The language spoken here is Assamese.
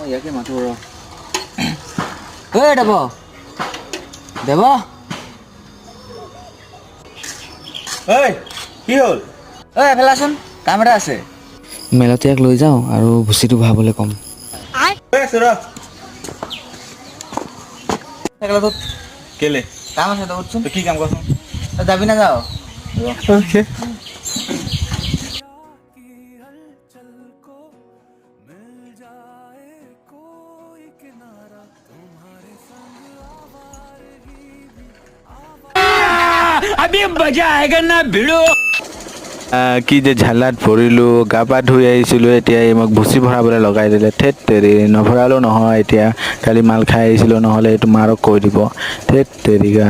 ইয়াকে মাতো ৰ ঐ দেৱ দেৱ ঐ কি হ'ল ঐ এফালে আছোন কাম এটা আছে মেলতে ইয়াক লৈ যাওঁ আৰু ভুচিটো ভৰাবলৈ ক'ম কেলে কাম আছে তই উঠচোন কি কাম কৰচোন তই যাবি না যাওঁ अभी मजा आएगा ना भिड़ो কি যে ঝালাত ভৰিলোঁ গা পা ধুই আহিছিলোঁ এতিয়া এই মোক ভুচি ভৰাবলৈ লগাই দিলে থেত তেৰি নভৰালেও নহয় এতিয়া কালি মাল খাই আহিছিলোঁ নহ'লে এইটো মাৰক কৈ দিব থেত তেৰিকা